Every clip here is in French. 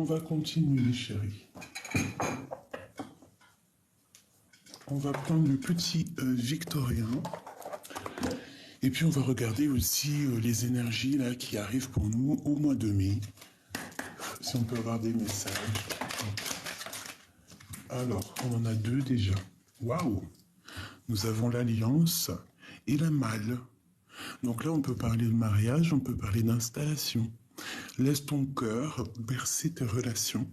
On va continuer, les chéris. On va prendre le petit Victorien. Et puis, on va regarder aussi les énergies là, qui arrivent pour nous au mois de mai. Si on peut avoir des messages. Alors, on en a deux déjà. Waouh! Nous avons l'alliance et la malle. Donc là, on peut parler de mariage, on peut parler d'installation. Laisse ton cœur bercer tes relations,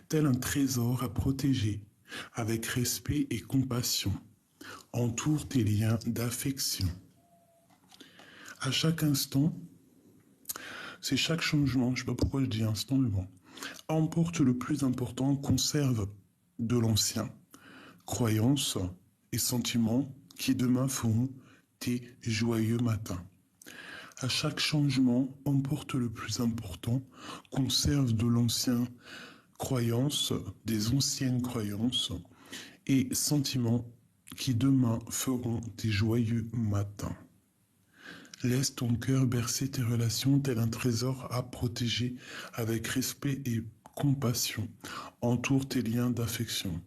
tel un trésor à protéger, avec respect et compassion. Entoure tes liens d'affection. À chaque instant, c'est chaque changement, je ne sais pas pourquoi je dis instant, mais bon. Emporte le plus important, conserve de l'ancien, croyances et sentiments qui demain feront tes joyeux matins. À chaque changement, emporte le plus important, conserve de l'ancien, croyances, des anciennes croyances et sentiments qui demain feront tes joyeux matins. Laisse ton cœur bercer tes relations tel un trésor à protéger avec respect et compassion. Entoure tes liens d'affection.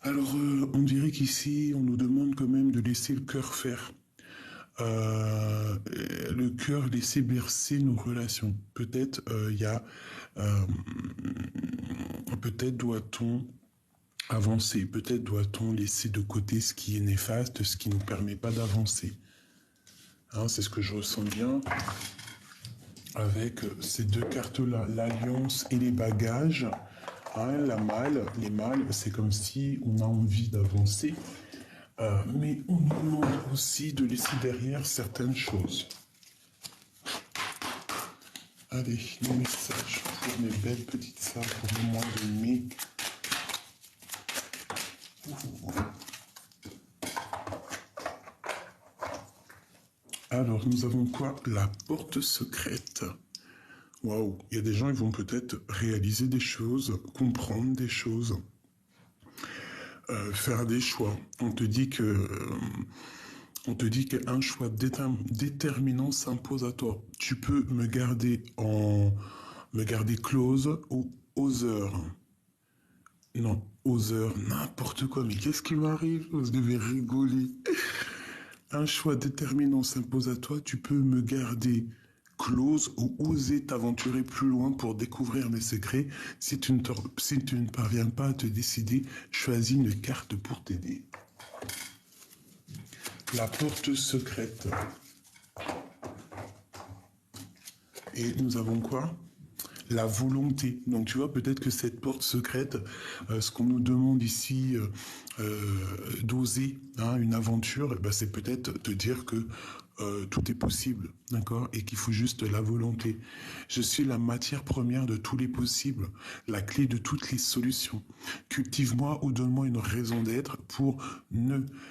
Alors, on dirait qu'ici, on nous demande quand même de laisser le cœur faire. Le cœur laisser bercer nos relations. Peut-être peut-être doit-on avancer, peut-être doit-on laisser de côté ce qui est néfaste, ce qui ne nous permet pas d'avancer. Hein, c'est ce que je ressens bien avec ces deux cartes-là, l'alliance et les bagages. Hein, la malle, les malles, c'est comme si on a envie d'avancer, mais on nous demande aussi de laisser derrière certaines choses. Allez, les messages pour mes belles petites sœurs pour le mois de mai. Alors, nous avons quoi? La porte secrète. Waouh, il y a des gens, ils vont peut-être réaliser des choses, comprendre des choses, faire des choix. On te dit qu'un choix déterminant s'impose à toi. Tu peux me garder close ou aux heures. Non, aux heures, n'importe quoi. Mais qu'est-ce qui m'arrive? Vous devez rigoler. Un choix déterminant s'impose à toi. Tu peux me garder close ou oser t'aventurer plus loin pour découvrir mes secrets. Si tu ne parviens pas à te décider, choisis une carte pour t'aider. La porte secrète. Et nous avons quoi? La volonté. Donc tu vois, peut-être que cette porte secrète, ce qu'on nous demande ici d'oser une aventure, c'est peut-être te dire que tout est possible, d'accord? Et qu'il faut juste la volonté. Je suis la matière première de tous les possibles, la clé de toutes les solutions. Cultive-moi ou donne-moi une raison d'être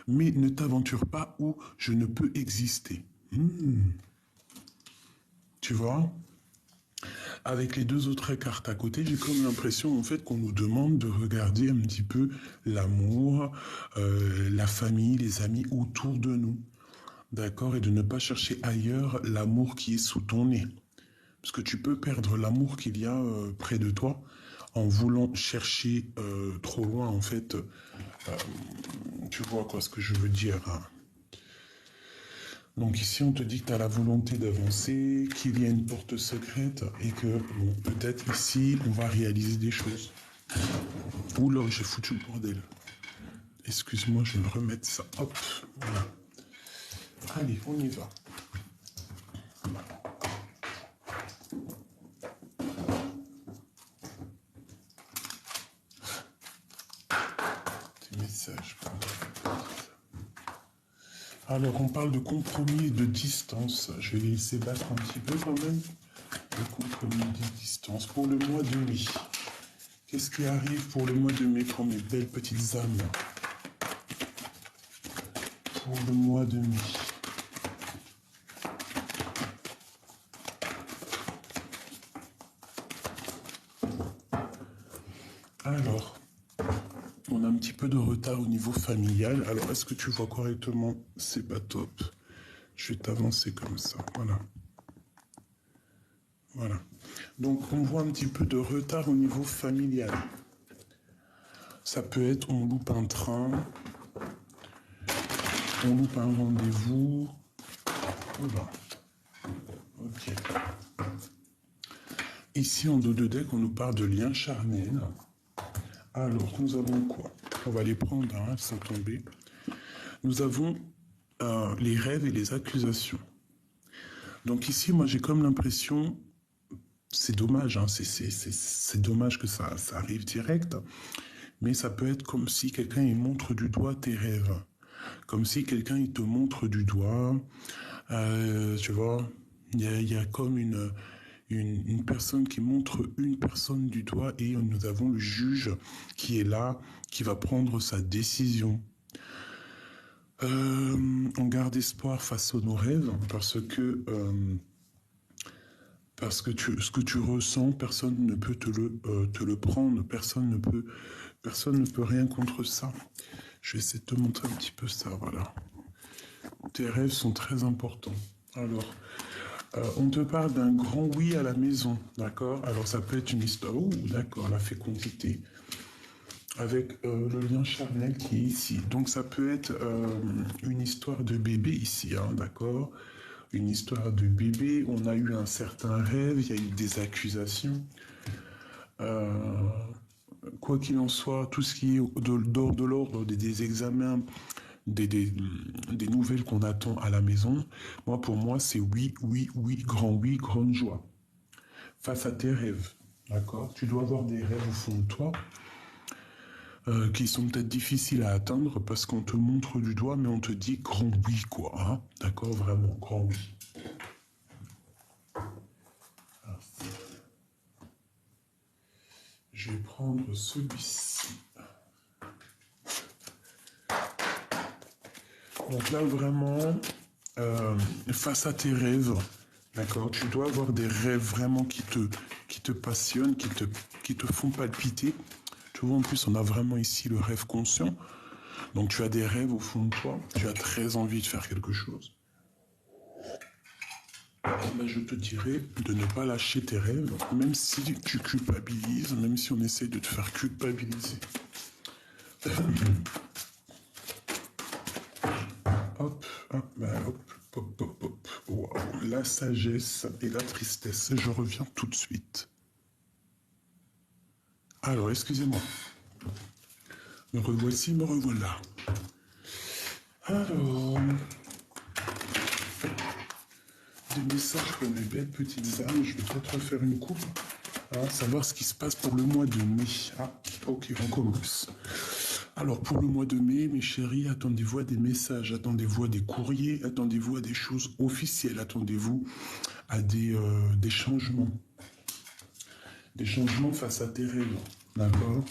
mais ne t'aventure pas où je ne peux exister. Tu vois? Avec les deux autres cartes à côté, j'ai comme l'impression en fait qu'on nous demande de regarder un petit peu l'amour, la famille, les amis autour de nous. D'accord? Et de ne pas chercher ailleurs l'amour qui est sous ton nez. Parce que tu peux perdre l'amour qu'il y a près de toi en voulant chercher trop loin en fait. Tu vois quoi ce que je veux dire, hein? Donc ici, on te dit que tu as la volonté d'avancer, qu'il y a une porte secrète et que peut-être ici, on va réaliser des choses. Oula, j'ai foutu le bordel. Excuse-moi, je vais me remettre ça. Hop, voilà. Allez, on y va. Des messages. Alors, on parle de compromis et de distance. Je vais les laisser battre un petit peu quand même. Le compromis et de distance. Pour le mois de mai. Qu'est-ce qui arrive pour le mois de mai pour mes belles petites âmes? Pour le mois de mai. Alors, on a un petit peu de retard au niveau familial. Alors, est-ce que tu vois correctement? C'est pas top. Je vais t'avancer comme ça. Voilà. Voilà. Donc, on voit un petit peu de retard au niveau familial. Ça peut être, on loupe un train, on loupe un rendez-vous. Oula. Ok. Ici, en dos de deck, on nous parle de lien charnel. Alors, nous avons quoi? On va les prendre, hein, sans tomber. Nous avons les rêves et les accusations. Donc ici, moi, j'ai comme l'impression, c'est dommage, hein, c'est dommage que ça arrive direct, mais ça peut être comme si quelqu'un il montre du doigt tes rêves. Comme si quelqu'un il te montre du doigt, tu vois, il y a comme une personne qui montre une personne du doigt et nous avons le juge qui est là, qui va prendre sa décision. On garde espoir face à nos rêves parce que ce que tu ressens, personne ne peut te le prendre, personne ne peut rien contre ça. Je vais essayer de te montrer un petit peu ça, voilà. Tes rêves sont très importants. Alors, on te parle d'un grand oui à la maison, d'accord? Alors, ça peut être une histoire, oh, d'accord, la fécondité, avec le lien charnel qui est ici. Donc, ça peut être une histoire de bébé ici, hein, d'accord? Une histoire de bébé, on a eu un certain rêve, il y a eu des accusations. Quoi qu'il en soit, tout ce qui est de l'ordre des examens, des nouvelles qu'on attend à la maison, moi, pour moi, c'est oui, oui, grande joie. Face à tes rêves, d'accord? Tu dois avoir des rêves au fond de toi qui sont peut-être difficiles à atteindre parce qu'on te montre du doigt, mais on te dit grand oui, quoi. Hein, d'accord? Vraiment, grand oui. Je vais prendre celui-ci. Donc là, vraiment, face à tes rêves, d'accord, tu dois avoir des rêves vraiment qui te passionnent, qui te font palpiter. Tu vois, en plus, on a vraiment ici le rêve conscient. Donc tu as des rêves au fond de toi, tu as très envie de faire quelque chose. Ben, je te dirais de ne pas lâcher tes rêves, même si tu culpabilises, même si on essaie de te faire culpabiliser. Hop, hop, ben hop, hop, hop, hop. Wow. La sagesse et la tristesse. Je reviens tout de suite. Alors, excusez-moi. Me revoici, me revoilà. Alors, des messages pour mes belles petites âmes. Je vais peut-être refaire une coupe. Hein, savoir ce qui se passe pour le mois de mai. Ah, ok, on commence. Alors, pour le mois de mai, mes chéris, attendez-vous à des messages, attendez-vous à des courriers, attendez-vous à des choses officielles, attendez-vous à des changements. Des changements face à tes rêves, d'accord?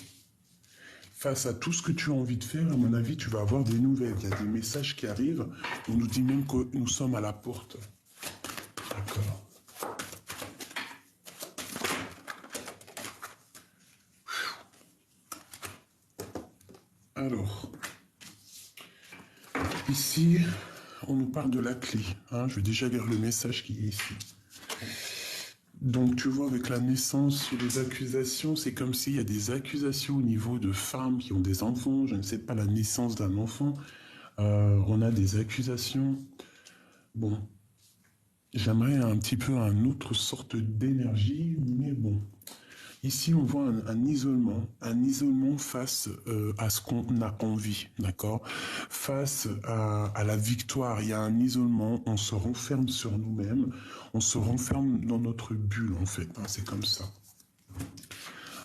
Face à tout ce que tu as envie de faire, à mon avis, tu vas avoir des nouvelles. Il y a des messages qui arrivent. On nous dit même que nous sommes à la porte. D'accord. Alors, ici, on nous parle de la clé. Hein, je vais déjà lire le message qui est ici. Donc, tu vois, avec la naissance ou les accusations, c'est comme s'il y a des accusations au niveau de femmes qui ont des enfants. Je ne sais pas la naissance d'un enfant. On a des accusations. Bon, j'aimerais un petit peu un autre sorte d'énergie, mais bon. Ici, on voit un isolement face à ce qu'on a envie, d'accord? Face à la victoire, il y a un isolement, on se renferme sur nous-mêmes, on se renferme dans notre bulle, en fait, hein, c'est comme ça.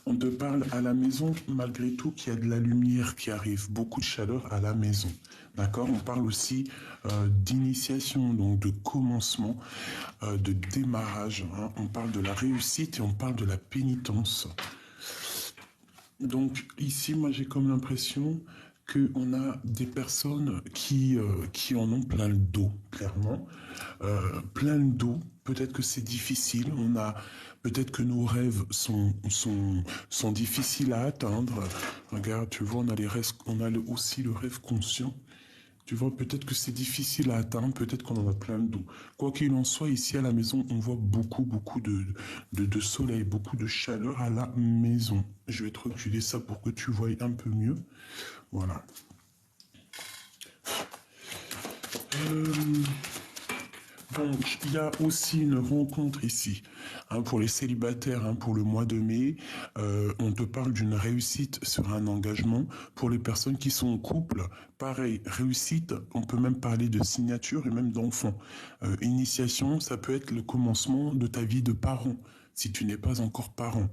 On te parle à la maison, malgré tout, qu'il y a de la lumière qui arrive, beaucoup de chaleur à la maison. D'accord? On parle aussi d'initiation, donc de commencement, de démarrage. Hein. On parle de la réussite et on parle de la pénitence. Donc ici, moi j'ai comme l'impression qu'on a des personnes qui en ont plein le dos, clairement. Plein le dos. Peut-être que c'est difficile. Peut-être que nos rêves sont difficiles à atteindre. Regarde, tu vois, on a aussi le rêve conscient. Tu vois, peut-être que c'est difficile à atteindre, peut-être qu'on en a plein le dos. Quoi qu'il en soit, ici à la maison, on voit beaucoup de soleil, beaucoup de chaleur à la maison. Je vais te reculer ça pour que tu voyes un peu mieux. Voilà. Euh, Donc, il y a aussi une rencontre ici, hein, pour les célibataires, hein, pour le mois de mai. On te parle d'une réussite sur un engagement. Pour les personnes qui sont en couple, pareil, réussite, on peut même parler de signature et même d'enfant. Initiation, ça peut être le commencement de ta vie de parent, si tu n'es pas encore parent.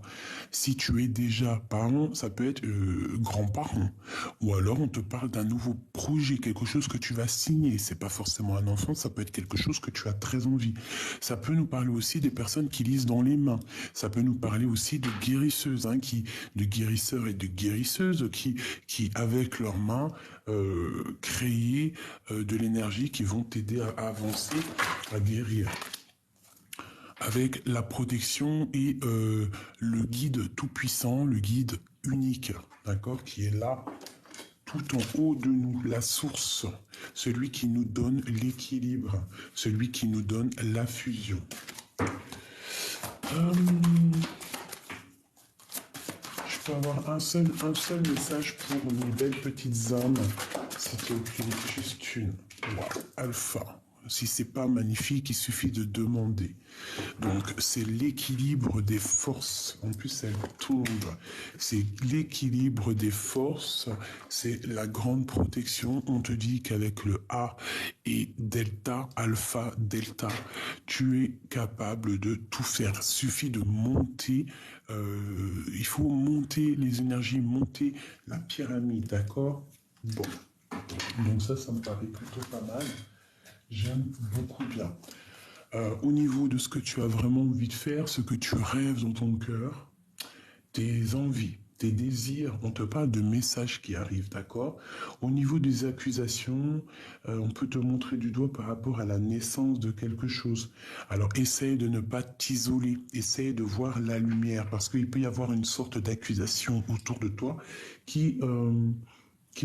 Si tu es déjà parent, ça peut être grand-parent. Ou alors on te parle d'un nouveau projet, quelque chose que tu vas signer. C'est pas forcément un enfant, ça peut être quelque chose que tu as très envie. Ça peut nous parler aussi des personnes qui lisent dans les mains. Ça peut nous parler aussi de guérisseuses, hein, de guérisseurs et de guérisseuses qui avec leurs mains, créent de l'énergie qui vont t'aider à avancer, à guérir avec la protection et le guide tout-puissant, le guide unique, d'accord, qui est là tout en haut de nous, la source, celui qui nous donne l'équilibre, celui qui nous donne la fusion. Je peux avoir un seul message pour mes belles petites âmes, s'il te plaît, juste une. Wow. Alpha. Si c'est pas magnifique, il suffit de demander. Donc, c'est l'équilibre des forces. En plus, elle tombe. C'est l'équilibre des forces. C'est la grande protection. On te dit qu'avec le A et delta, alpha, delta, tu es capable de tout faire. Il suffit de monter. Il faut monter les énergies, monter la pyramide, d'accord? Bon. Donc ça me paraît plutôt pas mal. J'aime beaucoup bien. Au niveau de ce que tu as vraiment envie de faire, ce que tu rêves dans ton cœur, tes envies, tes désirs, on te parle de messages qui arrivent, d'accord? Au niveau des accusations, on peut te montrer du doigt par rapport à la naissance de quelque chose. Alors essaye de ne pas t'isoler, essaye de voir la lumière, parce qu'il peut y avoir une sorte d'accusation autour de toi qui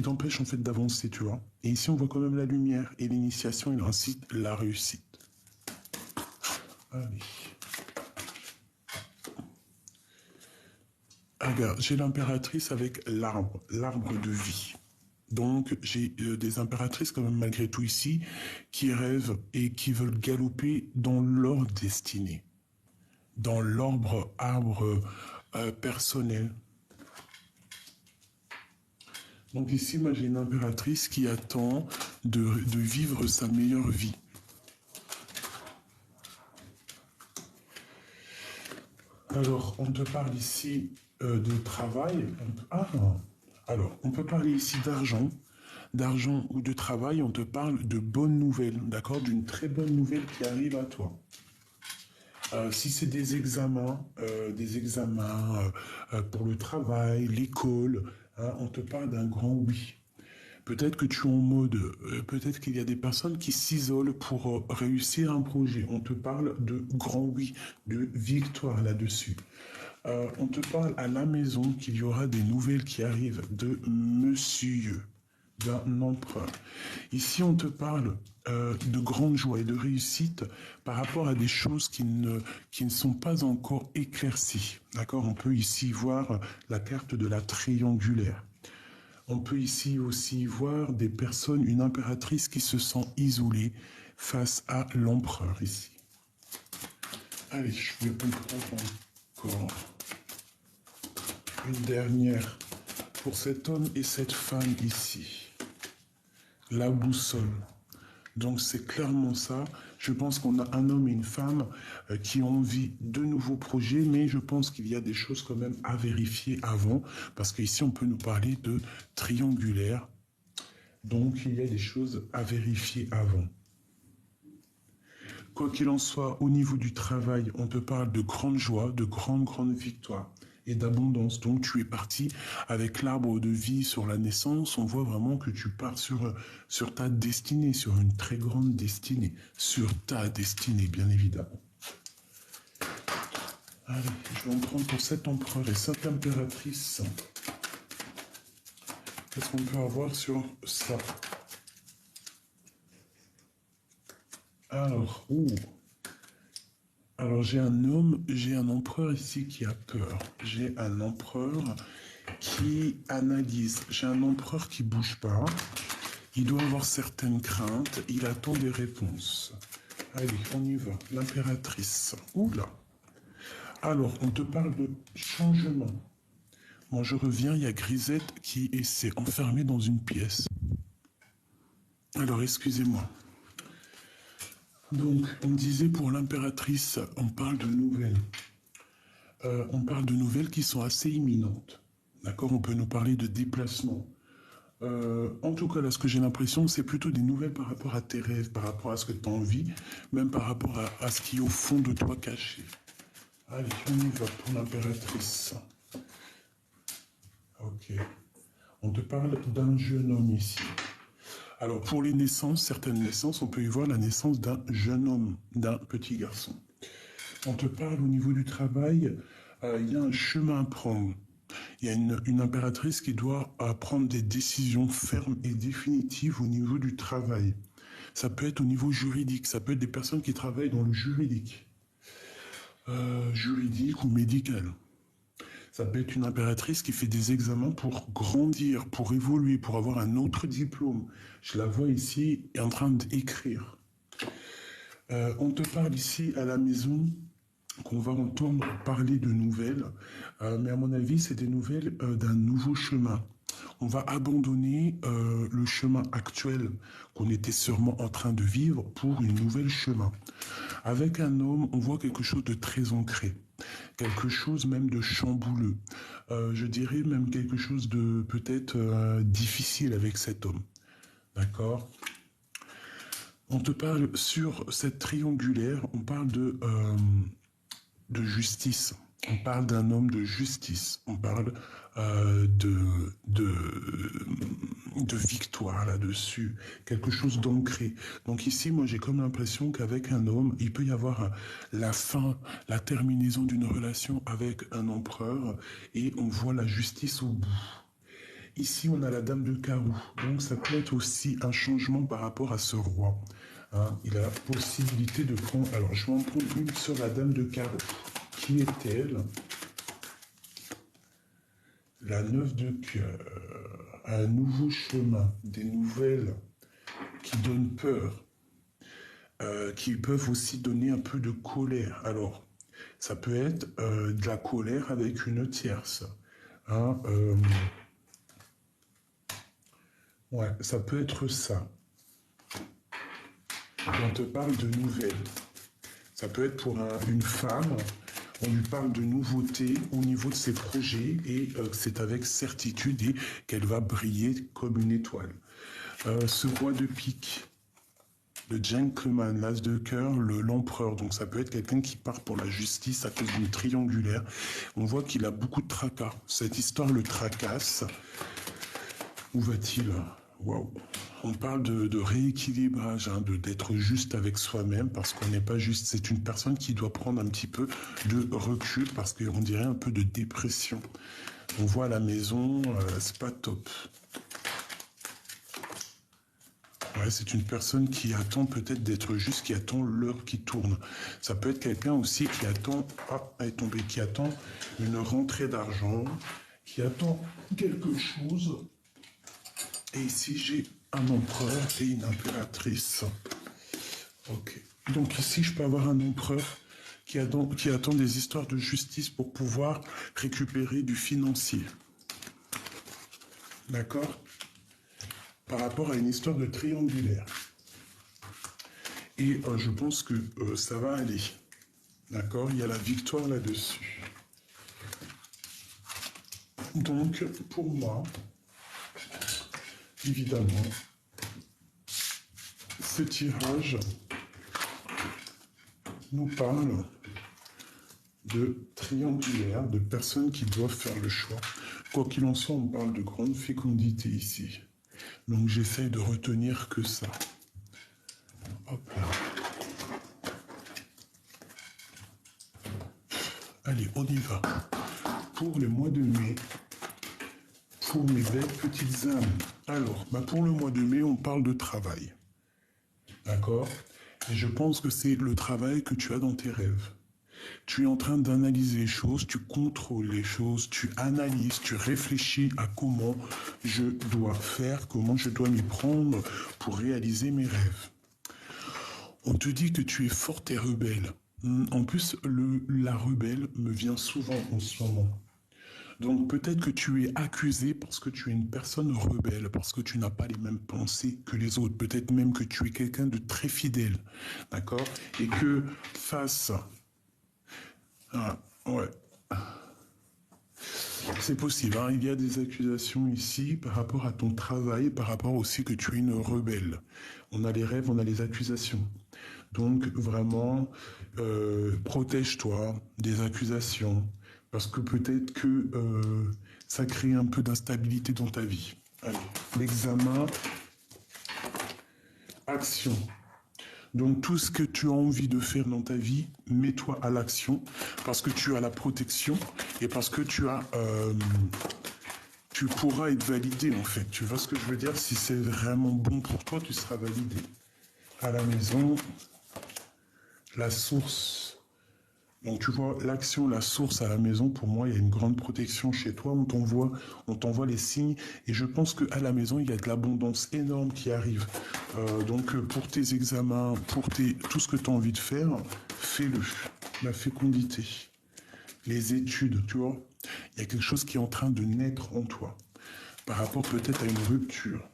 t'empêche en fait d'avancer, tu vois. Et ici, on voit quand même la lumière et l'initiation, il incite la réussite. Allez. Ah, regarde, j'ai l'impératrice avec l'arbre de vie. Donc, j'ai des impératrices quand même malgré tout ici qui rêvent et qui veulent galoper dans leur destinée, dans arbre personnel. Donc ici, moi, j'ai une impératrice qui attend de vivre sa meilleure vie. Alors, on te parle ici de travail. Alors, on peut parler ici d'argent ou de travail. On te parle de bonnes nouvelles, d'accord, d'une très bonne nouvelle qui arrive à toi. Si c'est des examens pour le travail, l'école, hein, on te parle d'un grand oui. Peut-être que tu es en mode, peut-être qu'il y a des personnes qui s'isolent pour réussir un projet. On te parle de grand oui, de victoire là-dessus. On te parle à la maison qu'il y aura des nouvelles qui arrivent de monsieur, d'un empereur. Ici, on te parle de grande joie et de réussite par rapport à des choses qui ne sont pas encore éclaircies. D'accord? On peut ici voir la carte de la triangulaire. On peut ici aussi voir des personnes, une impératrice qui se sent isolée face à l'empereur ici. Allez, je vais comprendre encore une dernière pour cet homme et cette femme ici. La boussole. Donc c'est clairement ça. Je pense qu'on a un homme et une femme qui ont envie de nouveaux projets, mais je pense qu'il y a des choses quand même à vérifier avant, parce qu'ici on peut nous parler de triangulaire. Donc il y a des choses à vérifier avant. Quoi qu'il en soit, au niveau du travail, on te parle de grande joie, de grande victoire et d'abondance. Donc tu es parti avec l'arbre de vie sur la naissance. On voit vraiment que tu pars sur ta destinée, sur une très grande destinée. Sur ta destinée, bien évidemment. Allez, je vais en prendre pour cet empereur et cette impératrice. Qu'est-ce qu'on peut avoir sur ça? Alors, alors j'ai un homme, j'ai un empereur ici qui a peur. J'ai un empereur qui analyse. J'ai un empereur qui bouge pas. Il doit avoir certaines craintes. Il attend des réponses. Allez, on y va. L'impératrice. Oula. Alors, on te parle de changement. Moi, je reviens, il y a Grisette qui s'est enfermée dans une pièce. Alors, excusez-moi. Donc, on disait pour l'impératrice, on parle de nouvelles. On parle de nouvelles qui sont assez imminentes. D'accord? On peut nous parler de déplacement. En tout cas, là, ce que j'ai l'impression, c'est plutôt des nouvelles par rapport à tes rêves, par rapport à ce que tu as envie, même par rapport à ce qui est au fond de toi caché. Allez, on y va pour l'impératrice. Ok. On te parle d'un jeune homme ici. Alors, pour les naissances, certaines naissances, on peut y voir la naissance d'un jeune homme, d'un petit garçon. On te parle au niveau du travail, il y a un chemin à prendre. Il y a une impératrice qui doit prendre des décisions fermes et définitives au niveau du travail. Ça peut être au niveau juridique, ça peut être des personnes qui travaillent dans le juridique, juridique ou médical. Ça peut être une impératrice qui fait des examens pour grandir, pour évoluer, pour avoir un autre diplôme. Je la vois ici en train d'écrire. On te parle ici à la maison qu'on va entendre parler de nouvelles, mais à mon avis, c'est des nouvelles d'un nouveau chemin. On va abandonner le chemin actuel qu'on était sûrement en train de vivre pour une nouvelle chemin. Avec un homme, on voit quelque chose de très ancré, quelque chose même de chambouleux. Je dirais même quelque chose de peut-être difficile avec cet homme. D'accord? On te parle sur cette triangulaire, on parle de justice. On parle d'un homme de justice. On parle de victoire là-dessus. Quelque chose d'ancré. Donc ici, moi, j'ai comme l'impression qu'avec un homme, il peut y avoir la fin, la terminaison d'une relation avec un empereur et on voit la justice au bout. Ici, on a la dame de carreau. Donc, ça peut être aussi un changement par rapport à ce roi. Hein, il a la possibilité de prendre... Alors, je vais en prendre une sur la dame de carreau. Qui est-elle? La 9 de cœur. Un nouveau chemin. Des nouvelles qui donnent peur. Qui peuvent aussi donner un peu de colère. Alors, ça peut être de la colère avec une tierce. Hein, ouais, ça peut être ça. On te parle de nouvelles. Ça peut être pour une femme, on lui parle de nouveautés au niveau de ses projets et c'est avec certitude et qu'elle va briller comme une étoile. Ce roi de pique, le gentleman, l'as de cœur, l'empereur. Donc ça peut être quelqu'un qui part pour la justice à cause d'une triangulaire. On voit qu'il a beaucoup de tracas. Cette histoire le tracasse. Où va-t-il? Waouh. On parle de rééquilibrage, hein, d'être juste avec soi-même parce qu'on n'est pas juste. C'est une personne qui doit prendre un petit peu de recul parce qu'on dirait un peu de dépression. On voit à la maison, c'est pas top. Ouais, c'est une personne qui attend peut-être d'être juste, qui attend l'heure qui tourne. Ça peut être quelqu'un aussi qui attend, elle est tombée, qui attend une rentrée d'argent, qui attend quelque chose. Et ici, j'ai un empereur et une impératrice. Ok. Donc ici, je peux avoir un empereur qui attend des histoires de justice pour pouvoir récupérer du financier. D'accord? Par rapport à une histoire de triangulaire. Et je pense que ça va aller. D'accord? Il y a la victoire là-dessus. Donc, pour moi, évidemment, ce tirage nous parle de triangulaire, de personnes qui doivent faire le choix. Quoi qu'il en soit, on parle de grande fécondité ici. Donc j'essaye de retenir que ça. Hop là. Allez, on y va. Pour le mois de mai, pour mes belles petites âmes. Alors, pour le mois de mai, on parle de travail. D'accord? Et je pense que c'est le travail que tu as dans tes rêves. Tu es en train d'analyser les choses, tu contrôles les choses, tu analyses, tu réfléchis à comment je dois faire, comment je dois m'y prendre pour réaliser mes rêves. On te dit que tu es forte et rebelle. En plus, la rebelle me vient souvent en ce moment. Donc peut-être que tu es accusé parce que tu es une personne rebelle, parce que tu n'as pas les mêmes pensées que les autres. Peut-être même que tu es quelqu'un de très fidèle, d'accord? Et que face... Ah, ouais, c'est possible, hein. Il y a des accusations ici par rapport à ton travail, par rapport aussi que tu es une rebelle. On a les rêves, on a les accusations. Donc vraiment, protège-toi des accusations, parce que peut-être que ça crée un peu d'instabilité dans ta vie. Allez, l'examen, action. Donc tout ce que tu as envie de faire dans ta vie, mets-toi à l'action, parce que tu as la protection et parce que tu pourras être validé en fait. Tu vois ce que je veux dire? Si c'est vraiment bon pour toi, tu seras validé. À la maison, la source. Donc tu vois, l'action, la source à la maison, pour moi, il y a une grande protection chez toi. On t'envoie les signes. Et je pense qu'à la maison, il y a de l'abondance énorme qui arrive. Donc pour tes examens, tout ce que tu as envie de faire, fais-le. La fécondité, les études, tu vois. Il y a quelque chose qui est en train de naître en toi. Par rapport peut-être à une rupture.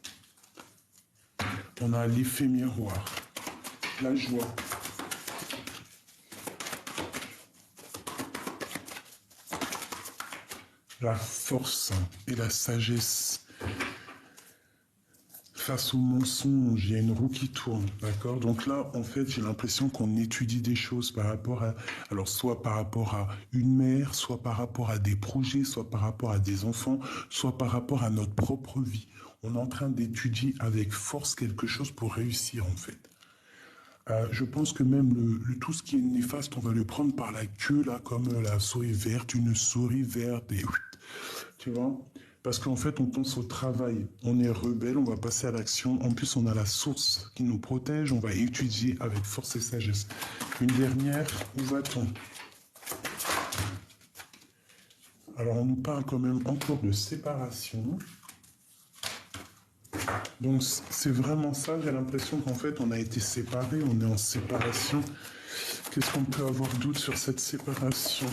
On a l'effet miroir, la joie. La force et la sagesse face au mensonge, il y a une roue qui tourne, d'accord? Donc là, en fait, j'ai l'impression qu'on étudie des choses par rapport à, alors soit par rapport à une mère, soit par rapport à des projets, soit par rapport à des enfants, soit par rapport à notre propre vie. On est en train d'étudier avec force quelque chose pour réussir, en fait. Je pense que même tout ce qui est néfaste, on va le prendre par la queue, là, comme la souris verte, une souris verte, et tu vois? Parce qu'en fait, on pense au travail. On est rebelle, on va passer à l'action. En plus, on a la source qui nous protège. On va étudier avec force et sagesse. Une dernière, où va-t-on? Alors, on nous parle quand même encore de séparation. Donc, c'est vraiment ça. J'ai l'impression qu'en fait, on a été séparés. On est en séparation. Qu'est-ce qu'on peut avoir doute sur cette séparation?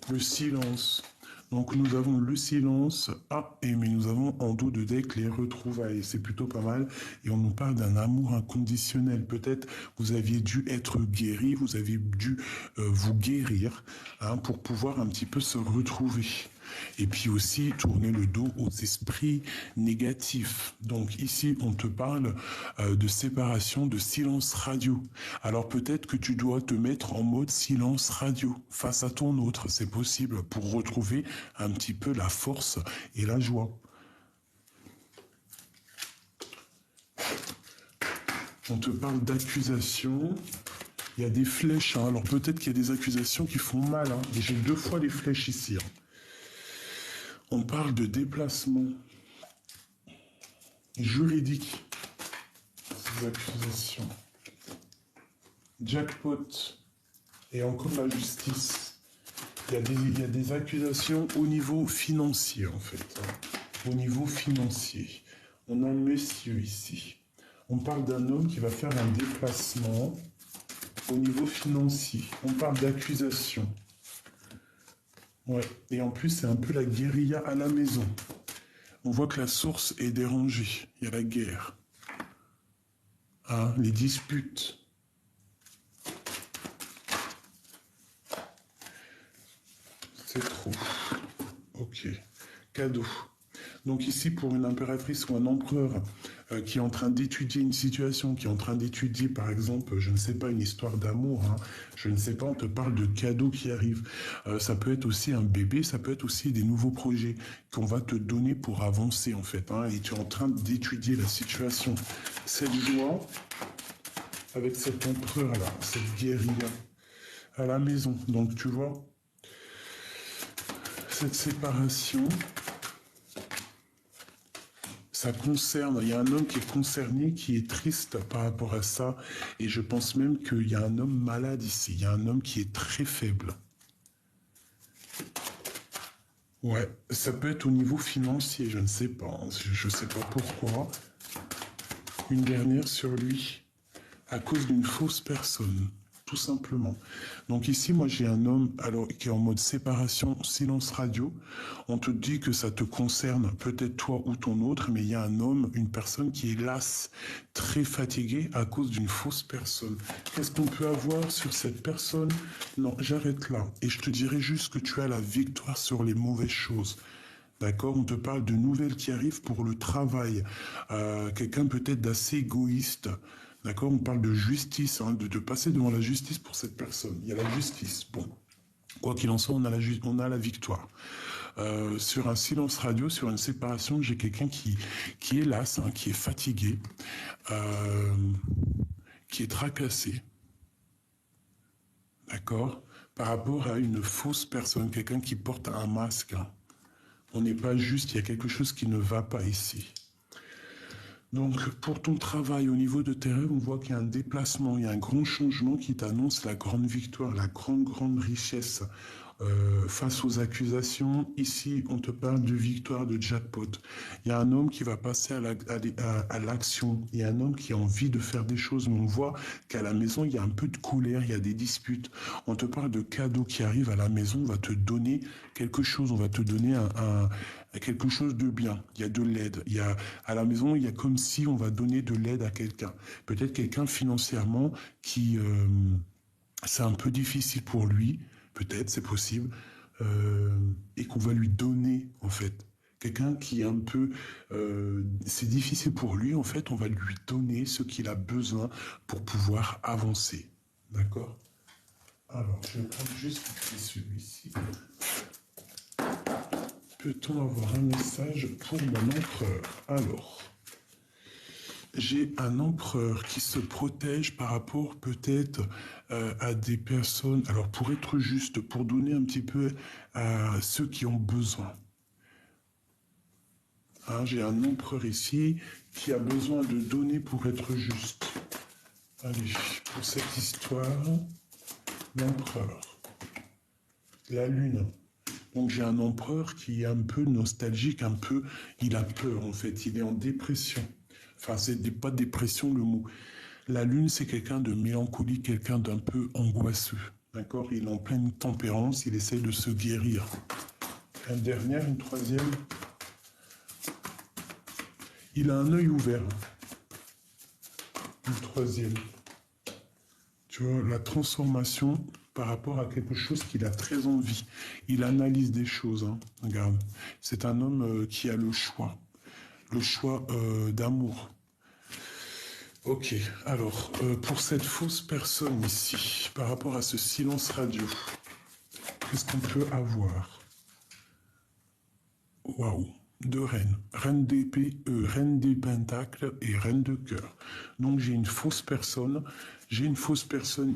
Le silence. Donc nous avons le silence. Ah, mais nous avons en dos de deck les retrouvailles. C'est plutôt pas mal. Et on nous parle d'un amour inconditionnel. Peut-être vous aviez dû être guéri, vous avez dû vous guérir, hein, pour pouvoir un petit peu se retrouver. Et puis aussi tourner le dos aux esprits négatifs. Donc ici, on te parle de séparation, de silence radio. Alors peut-être que tu dois te mettre en mode silence radio face à ton autre. C'est possible pour retrouver un petit peu la force et la joie. On te parle d'accusation. Il y a des flèches, hein. Alors peut-être qu'il y a des accusations qui font mal, hein. J'ai 2 fois les flèches ici, hein. On parle de déplacement juridique, ces accusations. Jackpot et encore la justice. Il y a des accusations au niveau financier, en fait. Au niveau financier. On a un monsieur ici. On parle d'un homme qui va faire un déplacement au niveau financier. On parle d'accusation. Ouais. Et en plus, c'est un peu la guérilla à la maison. On voit que la source est dérangée. Il y a la guerre. Hein, les disputes. C'est trop. Ok. Cadeau. Donc ici, pour une impératrice ou un empereur qui est en train d'étudier une situation, qui est en train d'étudier, par exemple, je ne sais pas, une histoire d'amour, hein, je ne sais pas, on te parle de cadeaux qui arrivent. Ça peut être aussi un bébé, ça peut être aussi des nouveaux projets qu'on va te donner pour avancer, en fait. Hein, et tu es en train d'étudier la situation. Cette joie, avec cet empereur-là, cette guérilla, à la maison. Donc, tu vois, cette séparation... Ça concerne, il y a un homme qui est concerné, qui est triste par rapport à ça, et je pense même qu'il y a un homme malade ici, il y a un homme qui est très faible. Ouais, ça peut être au niveau financier, je ne sais pas, hein, je ne sais pas pourquoi. Une dernière sur lui, à cause d'une fausse personne, tout simplement. Donc ici, moi j'ai un homme alors qui est en mode séparation, silence radio. On te dit que ça te concerne, peut-être toi ou ton autre, mais il y a un homme, une personne qui est lasse, très fatiguée à cause d'une fausse personne. Qu'est-ce qu'on peut avoir sur cette personne? Non, j'arrête là. Et je te dirais juste que tu as la victoire sur les mauvaises choses. D'accord, on te parle de nouvelles qui arrivent pour le travail. Quelqu'un peut-être d'assez égoïste. D'accord, on parle de justice, hein, de passer devant la justice pour cette personne. Il y a la justice. Bon, quoi qu'il en soit, on a la victoire. Sur un silence radio, sur une séparation, j'ai quelqu'un qui est las, hein, qui est fatigué, euh, qui est tracassé. D'accord, par rapport à une fausse personne, quelqu'un qui porte un masque. Hein. On n'est pas juste, il y a quelque chose qui ne va pas ici. Donc, pour ton travail au niveau de tes rêves, on voit qu'il y a un déplacement, il y a un grand changement qui t'annonce la grande victoire, la grande richesse face aux accusations. Ici, on te parle de victoire, de jackpot. Il y a un homme qui va passer à l'action. Il y a un homme qui a envie de faire des choses, mais on voit qu'à la maison, il y a un peu de colère, il y a des disputes. On te parle de cadeaux qui arrivent à la maison, on va te donner quelque chose, on va te donner quelque chose de bien. Il y a de l'aide. À la maison, il y a comme si on va donner de l'aide à quelqu'un. Peut-être quelqu'un financièrement qui, c'est un peu difficile pour lui, peut-être, c'est possible, et qu'on va lui donner, en fait. Quelqu'un qui est un peu... c'est difficile pour lui, en fait, on va lui donner ce qu'il a besoin pour pouvoir avancer. D'accord? Alors, je vais prendre juste celui-ci. Peut-on avoir un message pour mon empereur? Alors, j'ai un empereur qui se protège par rapport peut-être à des personnes, alors pour être juste, pour donner un petit peu à ceux qui ont besoin. Hein, j'ai un empereur ici qui a besoin de donner pour être juste. Allez, pour cette histoire, l'empereur, la lune. Donc j'ai un empereur qui est un peu nostalgique, un peu, il a peur en fait, il est en dépression. Enfin, c'est pas dépression le mot. La lune, c'est quelqu'un de mélancolique, quelqu'un d'un peu angoisseux. D'accord? Il est en pleine tempérance, il essaie de se guérir. Une dernière, une troisième. Il a un œil ouvert. Une troisième. Tu vois, la transformation par rapport à quelque chose qu'il a très envie. Il analyse des choses. Hein. Regarde, c'est un homme qui a le choix d'amour. Ok, alors, pour cette fausse personne ici, par rapport à ce silence radio, qu'est-ce qu'on peut avoir? Waouh, deux reines, reine d'épée, reine des pentacles et reine de cœur. Donc j'ai une fausse personne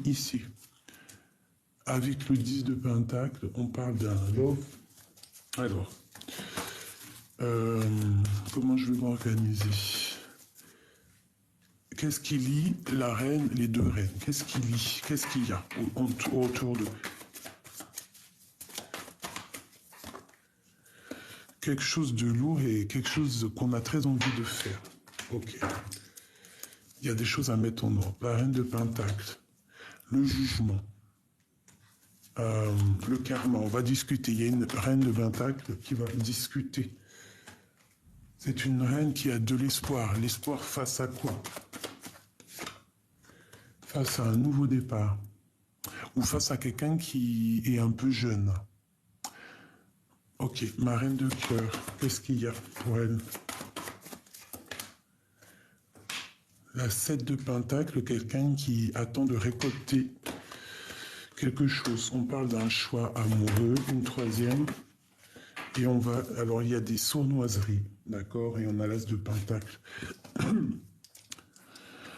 ici. Avec le 10 de pentacle, on parle d'un love. Alors, comment je vais m'organiser? Qu'est-ce qui lie la reine, les deux reines? Qu'est-ce qui lie? Qu'est-ce qu'il y a autour d'eux? Quelque chose de lourd et quelque chose qu'on a très envie de faire. Ok. Il y a des choses à mettre en ordre. La reine de pentacle, le jugement, le karma. On va discuter. Il y a une reine de pentacle qui va discuter. C'est une reine qui a de l'espoir. L'espoir face à quoi? Face à un nouveau départ. Ou face à quelqu'un qui est un peu jeune. Ok, ma reine de cœur, qu'est-ce qu'il y a pour elle? La 7 de pentacle, quelqu'un qui attend de récolter quelque chose. On parle d'un choix amoureux, une troisième. Et on va... Alors, il y a des sournoiseries, d'accord? Et on a l'as de pentacle.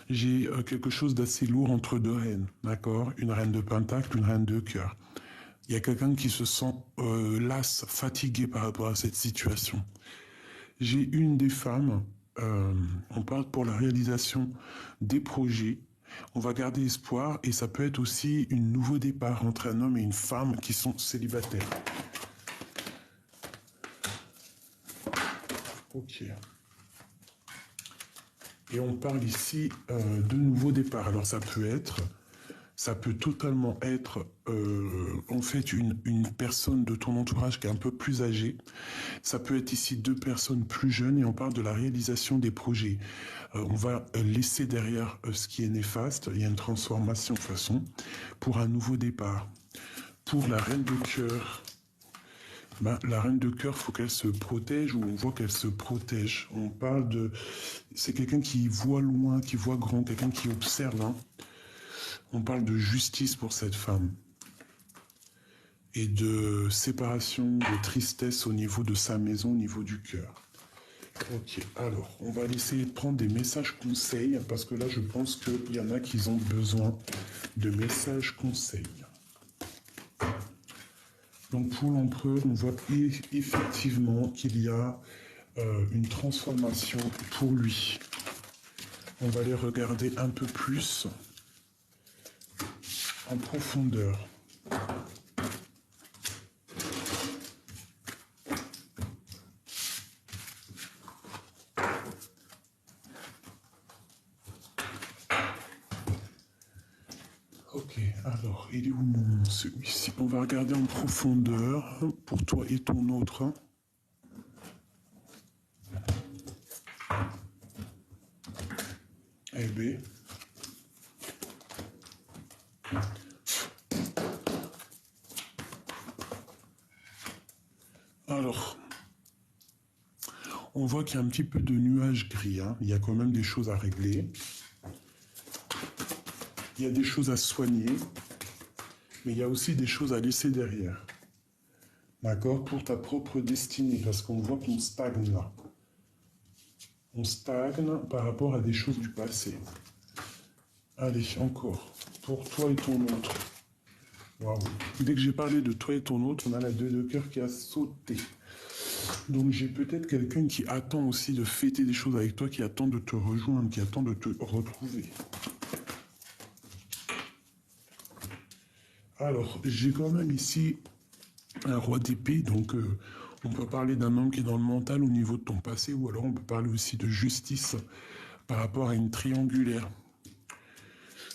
J'ai quelque chose d'assez lourd entre deux reines, d'accord? Une reine de pentacle, une reine de cœur. Il y a quelqu'un qui se sent las, fatigué par rapport à cette situation. J'ai une des femmes on parle pour la réalisation des projets. On va garder espoir et ça peut être aussi un nouveau départ entre un homme et une femme qui sont célibataires. Ok. Et on parle ici de nouveau départ. Alors ça peut totalement être en fait une personne de ton entourage qui est un peu plus âgée. Ça peut être ici deux personnes plus jeunes et on parle de la réalisation des projets. On va laisser derrière ce qui est néfaste. Il y a une transformation de toute façon pour un nouveau départ. Pour la reine de cœur, la reine de cœur, faut qu'elle se protège ou on voit qu'elle se protège. On parle de... C'est quelqu'un qui voit loin, qui voit grand, quelqu'un qui observe. Hein. On parle de justice pour cette femme et de séparation, de tristesse au niveau de sa maison, au niveau du cœur. Ok, alors, on va essayer de prendre des messages conseils, parce que là, je pense qu'il y en a qui ont besoin de messages conseils. Donc, pour l'empereur, on voit effectivement qu'il y a une transformation pour lui. On va les regarder un peu plus en profondeur. Ok, alors, il est où celui-ci? On va regarder en profondeur pour toi et ton autre. Eh bien. Alors, on voit qu'il y a un petit peu de nuages gris. Hein. Il y a quand même des choses à régler. Il y a des choses à soigner. Mais il y a aussi des choses à laisser derrière. D'accord? Pour ta propre destinée. Parce qu'on voit qu'on stagne là. On stagne par rapport à des choses du passé. Allez, encore. Pour toi et ton autre. Waouh. Dès que j'ai parlé de toi et ton autre, on a la 2 de cœur qui a sauté. Donc j'ai peut-être quelqu'un qui attend aussi de fêter des choses avec toi, qui attend de te rejoindre, qui attend de te retrouver. Alors, j'ai quand même ici un roi d'épée, donc on peut parler d'un homme qui est dans le mental au niveau de ton passé, ou alors on peut parler aussi de justice par rapport à une triangulaire.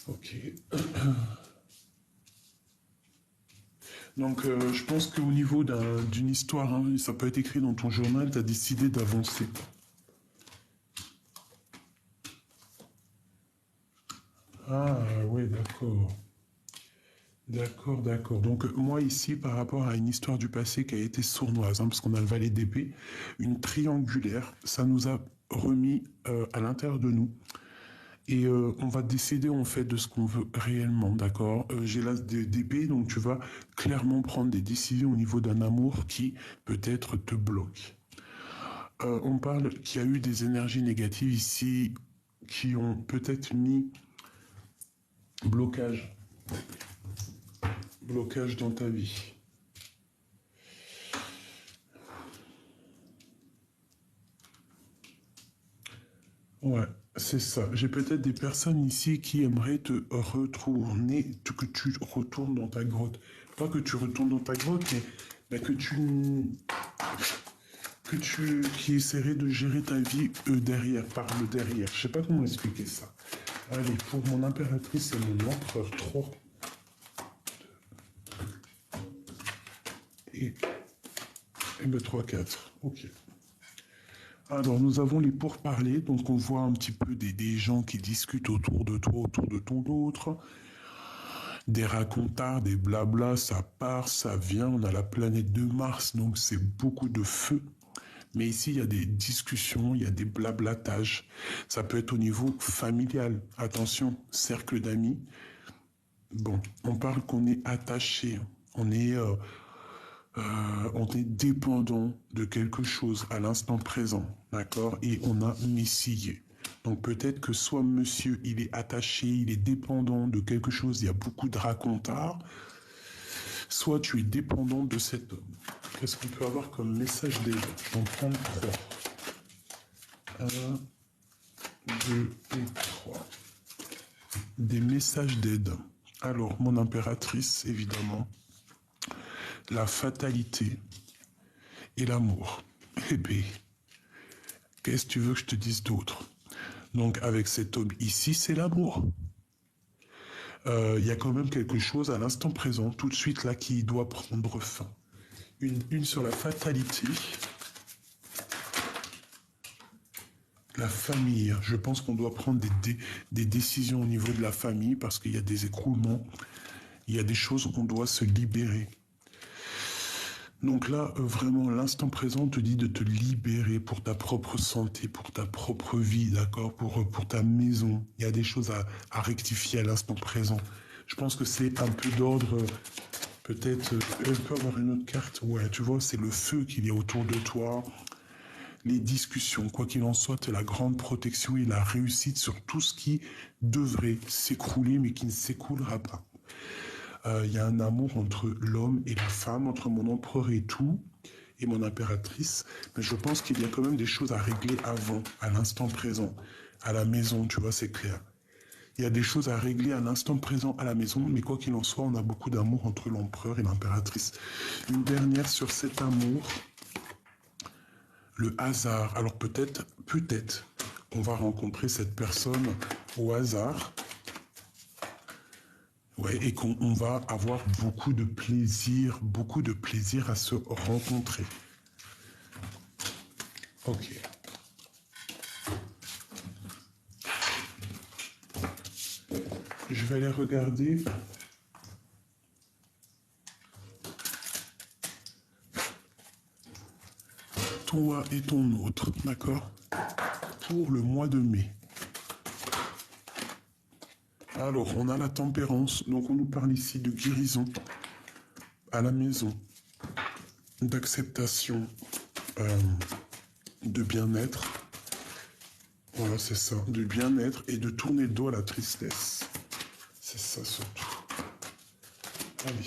Ok. Donc je pense qu'au niveau d'une histoire, hein, ça peut être écrit dans ton journal, tu as décidé d'avancer. Ah oui, d'accord. D'accord, d'accord. Donc moi ici, par rapport à une histoire du passé qui a été sournoise, hein, parce qu'on a le valet d'épée, une triangulaire, ça nous a remis à l'intérieur de nous. Et on va décider en fait de ce qu'on veut réellement, d'accord? J'ai l'as d'épée, donc tu vas clairement prendre des décisions au niveau d'un amour qui peut-être te bloque. On parle qu'il y a eu des énergies négatives ici qui ont peut-être mis blocage dans ta vie. Ouais, c'est ça. J'ai peut-être des personnes ici qui aimeraient te retourner, que tu retournes dans ta grotte. Pas que tu retournes dans ta grotte, mais qui essaierait de gérer ta vie derrière, par le derrière. Je sais pas comment expliquer ça. Allez, pour mon impératrice et mon empereur 3. Et le 3-4. Ok. Alors, nous avons les pourparlers, donc on voit un petit peu des gens qui discutent autour de toi, autour de ton autre. Des racontards, des blabla, ça part, ça vient. On a la planète de Mars, donc c'est beaucoup de feu. Mais ici, il y a des discussions, il y a des blablatages. Ça peut être au niveau familial. Attention, cercle d'amis. Bon, on parle qu'on est attaché, on est dépendant de quelque chose à l'instant présent, d'accord? Et on a messillé. Donc peut-être que soit monsieur, il est attaché, il est dépendant de quelque chose, il y a beaucoup de racontards, soit tu es dépendant de cet homme. Qu'est-ce qu'on peut avoir comme message déjà? J'en prends 3. 1, 2 et 3. Des messages d'aide. Alors, mon impératrice, évidemment, la fatalité et l'amour. Eh bien, qu'est-ce que tu veux que je te dise d'autre? Donc, avec cet homme ici, c'est l'amour. Il y a quand même quelque chose à l'instant présent, tout de suite là, qui doit prendre fin. Une sur la fatalité. La famille. Je pense qu'on doit prendre des décisions au niveau de la famille parce qu'il y a des écroulements. Il y a des choses où on doit se libérer. Donc là, vraiment, l'instant présent te dit de te libérer pour ta propre santé, pour ta propre vie, d'accord, pour ta maison. Il y a des choses à rectifier à l'instant présent. Je pense que c'est un peu d'ordre, peut-être, elle peut avoir une autre carte. Ouais, tu vois, c'est le feu qu'il y a autour de toi. Les discussions, quoi qu'il en soit, la grande protection et la réussite sur tout ce qui devrait s'écrouler, mais qui ne s'écoulera pas. Il y a un amour entre l'homme et la femme, entre mon empereur et tout, et mon impératrice, mais je pense qu'il y a quand même des choses à régler avant, à l'instant présent, à la maison, tu vois, c'est clair. Il y a des choses à régler à l'instant présent à la maison, mais quoi qu'il en soit, on a beaucoup d'amour entre l'empereur et l'impératrice. Une dernière sur cet amour, le hasard. Alors peut-être, on va rencontrer cette personne au hasard. Ouais, et qu'on va avoir beaucoup de plaisir à se rencontrer. Ok. Je vais aller regarder. Toi et ton autre, d'accord? Pour le mois de mai. Alors, on a la tempérance, donc on nous parle ici de guérison à la maison, d'acceptation, de bien-être. Voilà, c'est ça, de bien-être et de tourner le dos à la tristesse. C'est ça surtout. Allez,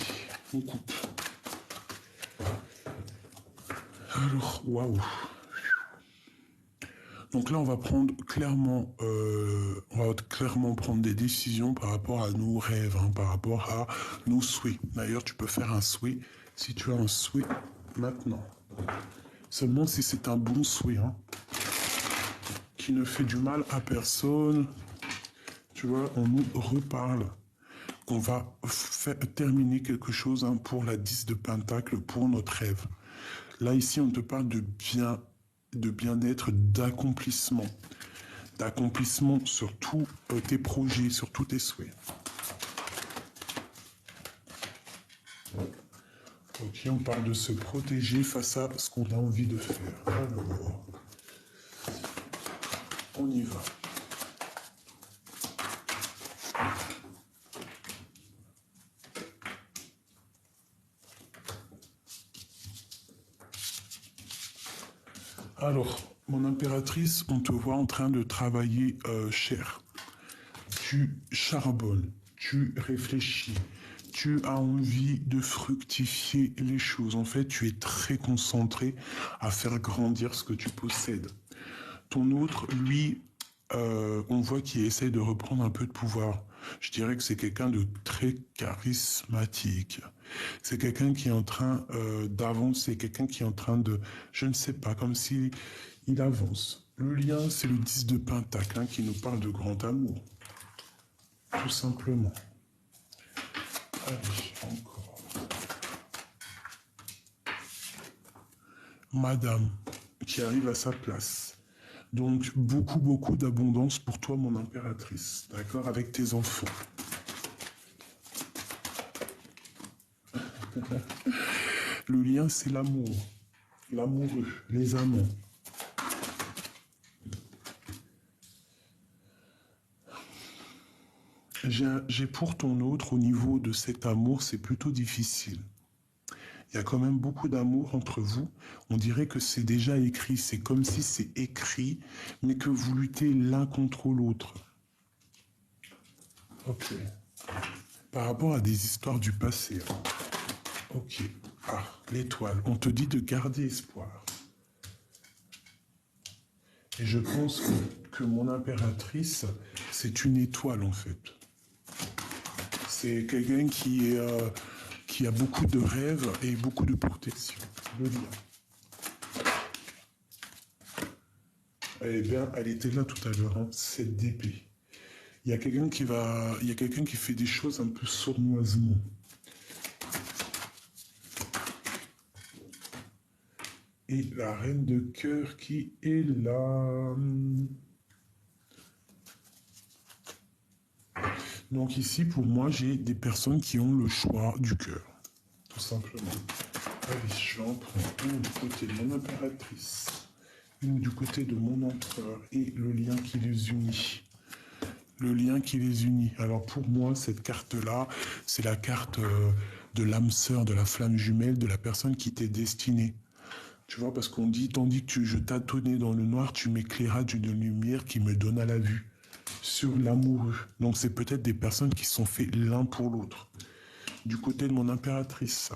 on coupe. Alors, waouh. Donc là, on va clairement prendre des décisions par rapport à nos rêves, hein, par rapport à nos souhaits. D'ailleurs, tu peux faire un souhait si tu as un souhait maintenant. Seulement si c'est un bon souhait, hein, qui ne fait du mal à personne. Tu vois, on nous reparle. On va terminer quelque chose, hein, pour la 10 de Pentacle, pour notre rêve. Là, ici, on te parle de bien-être, d'accomplissement. D'accomplissement sur tous tes projets, sur tous tes souhaits. Ok, on parle de se protéger face à ce qu'on a envie de faire. Alors, on y va. Alors, mon impératrice, on te voit en train de travailler cher. Tu charbonnes, tu réfléchis, tu as envie de fructifier les choses. En fait, tu es très concentré à faire grandir ce que tu possèdes. Ton autre, lui, on voit qu'il essaie de reprendre un peu de pouvoir. Je dirais que c'est quelqu'un de très charismatique. C'est quelqu'un qui est en train d'avancer, quelqu'un qui est en train de, je ne sais pas, comme si il avance. Le lien, c'est le 10 de Pentacle, hein, qui nous parle de grand amour. Tout simplement. Allez, encore. Madame, qui arrive à sa place. Donc, beaucoup d'abondance pour toi, mon impératrice. D'accord? Avec tes enfants. Le lien, c'est l'amour. L'amoureux, les amants. J'ai pour ton autre, au niveau de cet amour, c'est plutôt difficile. Il y a quand même beaucoup d'amour entre vous. On dirait que c'est déjà écrit. C'est comme si c'est écrit, mais que vous luttez l'un contre l'autre. Ok. Par rapport à des histoires du passé. Ok. Ah, l'étoile. On te dit de garder espoir. Et je pense que mon impératrice, c'est une étoile en fait. C'est quelqu'un qui a beaucoup de rêves et beaucoup de protection. Le lien. Eh bien, elle était là tout à l'heure, hein, cette d'épée. Il y a quelqu'un qui fait des choses un peu sournoisement. Et la reine de cœur qui est là. Donc ici, pour moi, j'ai des personnes qui ont le choix du cœur, tout simplement. Allez, je vais en prendre une du côté de mon impératrice, une du côté de mon empereur et le lien qui les unit. Le lien qui les unit. Alors pour moi, cette carte-là, c'est la carte de l'âme sœur, de la flamme jumelle, de la personne qui t'est destinée. Tu vois, parce qu'on dit, tandis que je tâtonnais dans le noir, tu m'éclairas d'une lumière qui me donna la vue sur l'amoureux. Donc c'est peut-être des personnes qui sont faites l'un pour l'autre. Du côté de mon impératrice,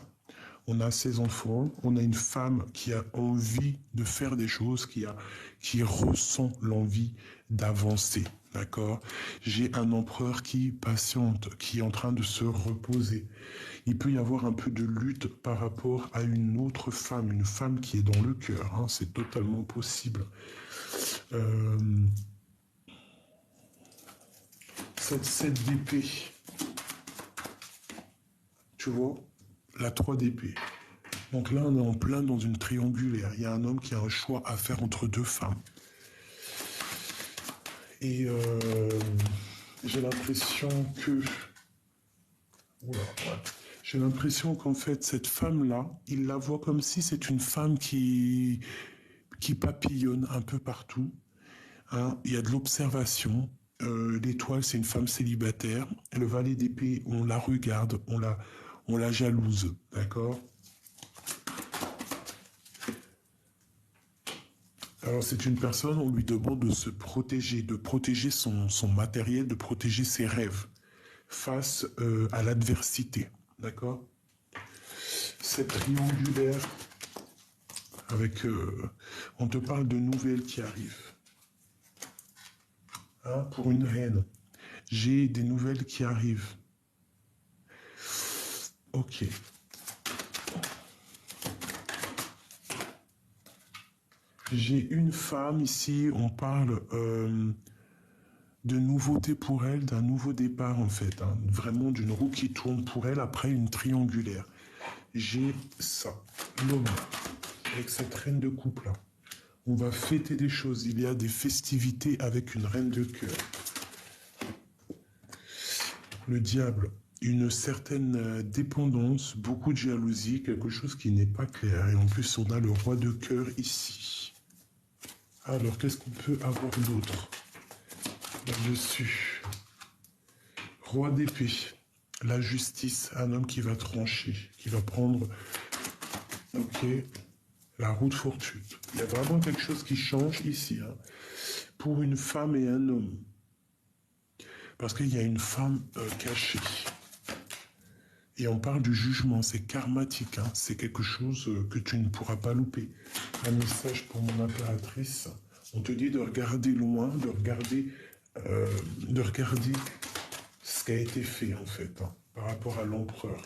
on a ses enfants, on a une femme qui a envie de faire des choses, qui ressent l'envie d'avancer, d'accord? J'ai un empereur qui patiente, qui est en train de se reposer. Il peut y avoir un peu de lutte par rapport à une autre femme, une femme qui est dans le cœur, hein, c'est totalement possible. Cette 7 d'épée, tu vois, la 3 d'épée. Donc là, on est en plein dans une triangulaire. Il y a un homme qui a un choix à faire entre deux femmes. Et j'ai l'impression que... Oula, ouais. J'ai l'impression qu'en fait, cette femme-là, il la voit comme si c'est une femme qui papillonne un peu partout. Hein. Il y a de l'observation. L'étoile, c'est une femme célibataire. Le valet d'épée, on la regarde, on la jalouse, d'accord? Alors c'est une personne, on lui demande de protéger son matériel, de protéger ses rêves face à l'adversité, d'accord? Cette triangulaire, avec, on te parle de nouvelles qui arrivent. Hein, pour une reine, j'ai des nouvelles qui arrivent. Ok. J'ai une femme ici, on parle de nouveauté pour elle, d'un nouveau départ en fait, hein, vraiment d'une roue qui tourne pour elle après une triangulaire. J'ai ça, l'homme, avec cette reine de coupe là. On va fêter des choses, il y a des festivités avec une reine de cœur. Le diable, une certaine dépendance, beaucoup de jalousie, quelque chose qui n'est pas clair. Et en plus, on a le roi de cœur ici. Alors, qu'est-ce qu'on peut avoir d'autre là-dessus? Roi d'épée, la justice, un homme qui va trancher, qui va prendre, ok, la roue de fortune. Il y a vraiment quelque chose qui change ici, hein, pour une femme et un homme. Parce qu'il y a une femme cachée. Et on parle du jugement, c'est karmatique, hein, c'est quelque chose que tu ne pourras pas louper. Un message pour mon impératrice, on te dit de regarder loin, de regarder ce qui a été fait en fait, hein, par rapport à l'empereur.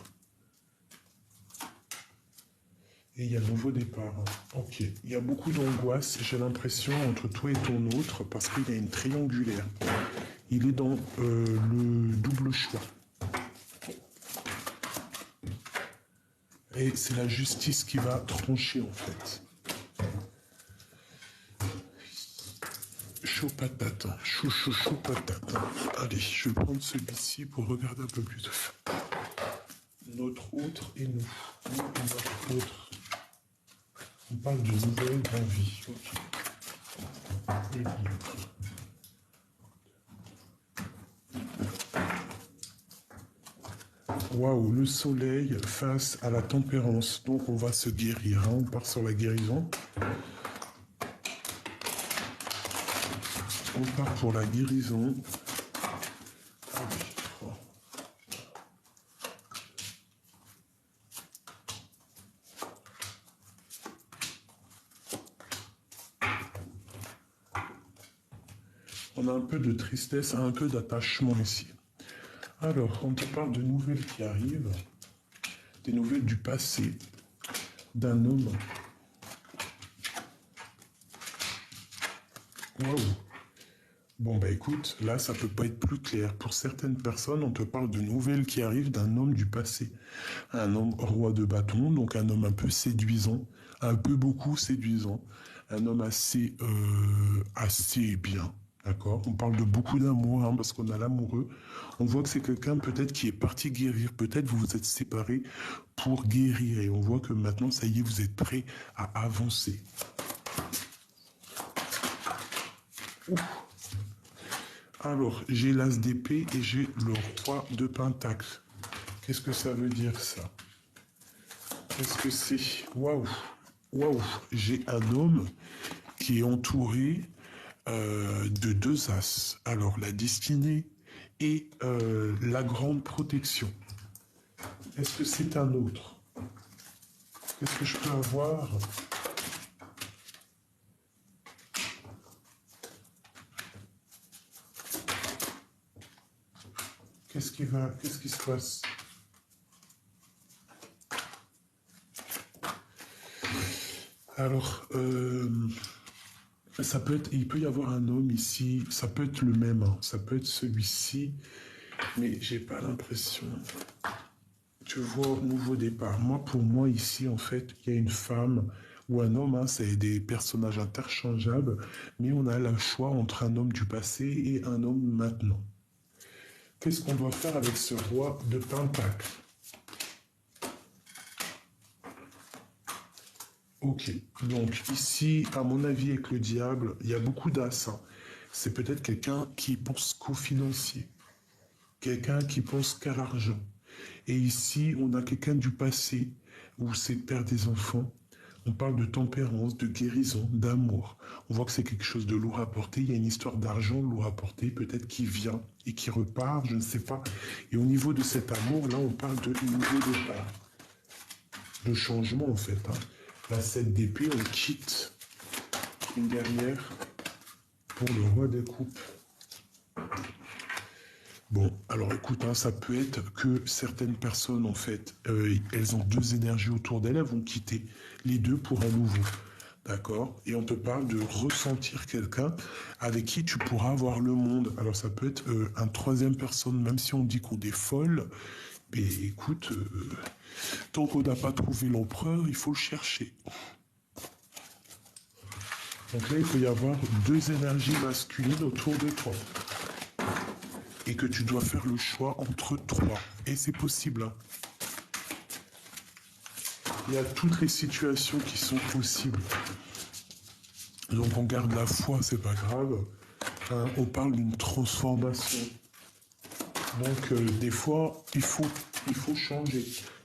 Et il y a un nouveau départ. Hein. Ok, il y a beaucoup d'angoisse, j'ai l'impression, entre toi et ton autre, parce qu'il y a une triangulaire. Il est dans le double choix. Et c'est la justice qui va trancher en fait. Chaud patate, hein. Chaud patate. Hein. Allez, je vais prendre celui-ci pour regarder un peu plus de fin. Notre autre et nous. Nous et notre autre. On parle de nouvelles envies. Ok. Le livre. Waouh, le soleil face à la tempérance. Donc on va se guérir. Hein. On part sur la guérison. On part pour la guérison. On a un peu de tristesse, un peu d'attachement ici. Alors, on te parle de nouvelles qui arrivent, des nouvelles du passé, d'un homme. Waouh. Bon, bah écoute, là, ça peut pas être plus clair. Pour certaines personnes, on te parle de nouvelles qui arrivent d'un homme du passé. Un homme roi de bâton, donc un homme un peu séduisant, un peu beaucoup séduisant. Un homme assez bien. D'accord. On parle de beaucoup d'amour, hein, parce qu'on a l'amoureux. On voit que c'est quelqu'un peut-être qui est parti guérir. Peut-être vous vous êtes séparés pour guérir. Et on voit que maintenant, ça y est, vous êtes prêts à avancer. Ouf. Alors, j'ai l'as d'épée et j'ai le roi de pentacle. Qu'est-ce que ça veut dire, ça? Qu'est-ce que c'est? Waouh! Waouh! J'ai un homme qui est entouré de deux as. Alors, la destinée et la grande protection. Est-ce que c'est un autre? Qu'est-ce que je peux avoir? Qu'est-ce qui se passe? Alors, il peut y avoir un homme ici, ça peut être le même, hein, ça peut être celui-ci, mais j'ai pas l'impression. Tu vois, nouveau départ. Moi, pour moi, ici, en fait, il y a une femme ou un homme, hein, c'est des personnages interchangeables, mais on a le choix entre un homme du passé et un homme maintenant. Qu'est-ce qu'on doit faire avec ce roi de pentacle? Ok, donc ici, à mon avis, avec le diable, il y a beaucoup d'as, hein. C'est peut-être quelqu'un qui pense qu'au financier, quelqu'un qui pense qu'à l'argent. Et ici, on a quelqu'un du passé, où c'est le père des enfants. On parle de tempérance, de guérison, d'amour. On voit que c'est quelque chose de lourd à porter. Il y a une histoire d'argent lourd à porter, peut-être qui vient et qui repart, je ne sais pas. Et au niveau de cet amour, là, on parle de nouveau départ. De changement, en fait, hein. La 7 d'épée, on quitte une dernière pour le roi des coupes. Bon, alors écoute, hein, ça peut être que certaines personnes, en fait, elles ont deux énergies autour d'elles, elles vont quitter les deux pour un nouveau. D'accord? Et on te parle de ressentir quelqu'un avec qui tu pourras avoir le monde. Alors ça peut être un troisième personne, même si on dit qu'on est folle. Mais écoute, tant qu'on n'a pas trouvé l'empereur, il faut le chercher. Donc là, il peut y avoir deux énergies masculines autour de toi. Et que tu dois faire le choix entre trois. Et c'est possible. Hein. Il y a toutes les situations qui sont possibles. Donc on garde la foi, c'est pas grave. Hein, on parle d'une transformation. Donc des fois, il faut changer.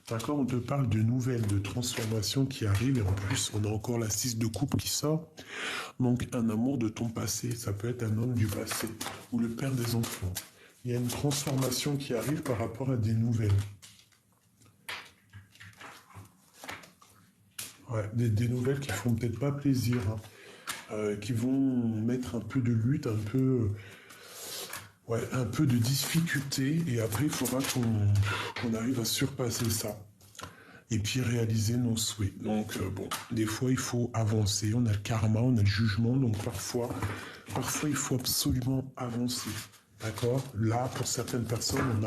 D'accord, on te parle de nouvelles, de transformations qui arrivent. Et en plus, on a encore la 6 de coupe qui sort. Donc un amour de ton passé, ça peut être un homme du passé. Ou le père des enfants. Il y a une transformation qui arrive par rapport à des nouvelles. Ouais, des nouvelles qui font peut-être pas plaisir, hein, qui vont mettre un peu de lutte, un peu de difficulté, et après il faudra qu'on arrive à surpasser ça, et puis réaliser nos souhaits. Donc bon, des fois il faut avancer, on a le karma, on a le jugement, donc parfois il faut absolument avancer. D'accord? Là, pour certaines personnes,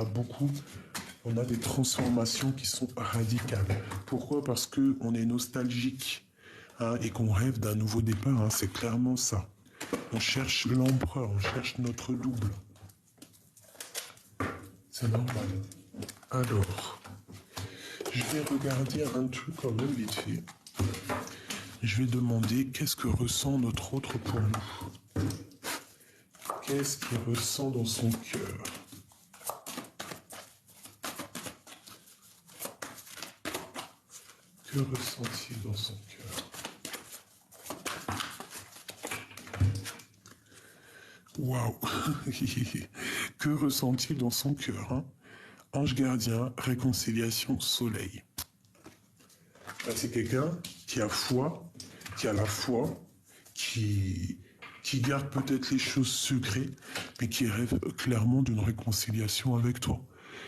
on a des transformations qui sont radicales. Pourquoi? Parce qu'on est nostalgique, hein, et qu'on rêve d'un nouveau départ, hein, c'est clairement ça. On cherche l'empereur, on cherche notre double. C'est normal. Alors, je vais regarder un truc quand même vite fait. Je vais demander qu'est-ce que ressent notre autre pour nous. Qu'est-ce qu'il ressent dans son cœur? Que ressent-il dans son cœur? Waouh. Que ressent-il dans son cœur, hein? Ange gardien, réconciliation, soleil. C'est quelqu'un qui a foi, qui a la foi, qui qui garde peut-être les choses secrètes, mais qui rêve clairement d'une réconciliation avec toi.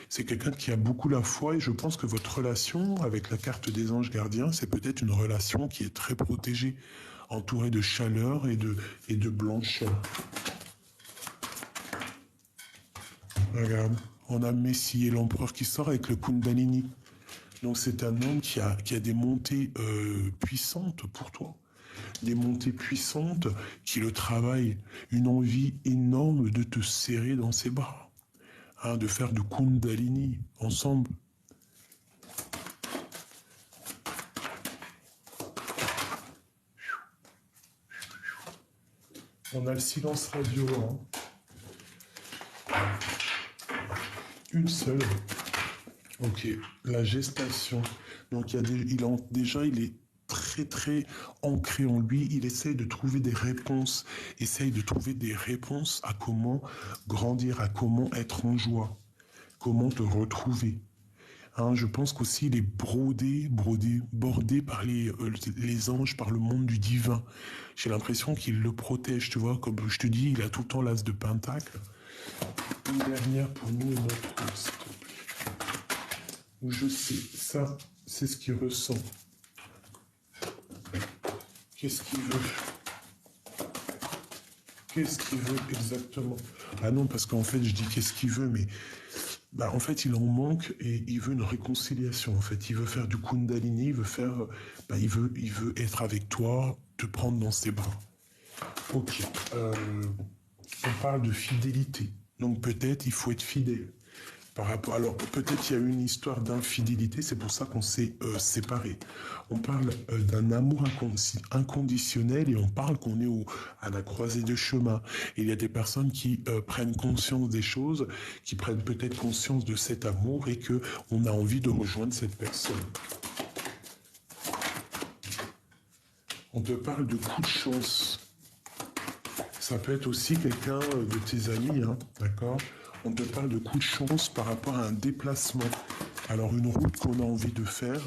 C'est quelqu'un qui a beaucoup la foi et je pense que votre relation avec la carte des anges gardiens, c'est peut-être une relation qui est très protégée, entourée de chaleur et de blancheur. Regarde, on a Messie et l'empereur qui sort avec le Kundalini. Donc c'est un homme qui a des montées puissantes pour toi. Des montées puissantes qui le travaillent. Une envie énorme de te serrer dans ses bras. Hein, de faire du Kundalini ensemble. On a le silence radio. Hein. Une seule. Ok, la gestation. Donc il est très ancré en lui. Il essaye de trouver des réponses. Essaye de trouver des réponses à comment grandir, à comment être en joie, comment te retrouver. Hein, je pense qu'aussi il est bordé par les anges, par le monde du divin. J'ai l'impression qu'il le protège, tu vois, comme je te dis, il a tout le temps l'as de pentacle. Une dernière pour nous et notre s'il te plaît. Où je sais, ça, c'est ce qu'il ressent. Qu'est-ce qu'il veut? Qu'est-ce qu'il veut exactement? Ah non, parce qu'en fait, je dis qu'est-ce qu'il veut, mais en fait, il en manque et il veut une réconciliation. En fait, il veut faire du Kundalini, il veut être avec toi, te prendre dans ses bras. Ok. On parle de fidélité. Donc peut-être il faut être fidèle. Alors peut-être il y a eu une histoire d'infidélité, c'est pour ça qu'on s'est séparés. On parle d'un amour inconditionnel et on parle qu'on est à la croisée de chemin. Et il y a des personnes qui prennent conscience des choses, qui prennent peut-être conscience de cet amour et que on a envie de rejoindre cette personne. On te parle de coup de chance. Ça peut être aussi quelqu'un de tes amis, hein, d'accord? On te parle de coup de chance par rapport à un déplacement. Alors une route qu'on a envie de faire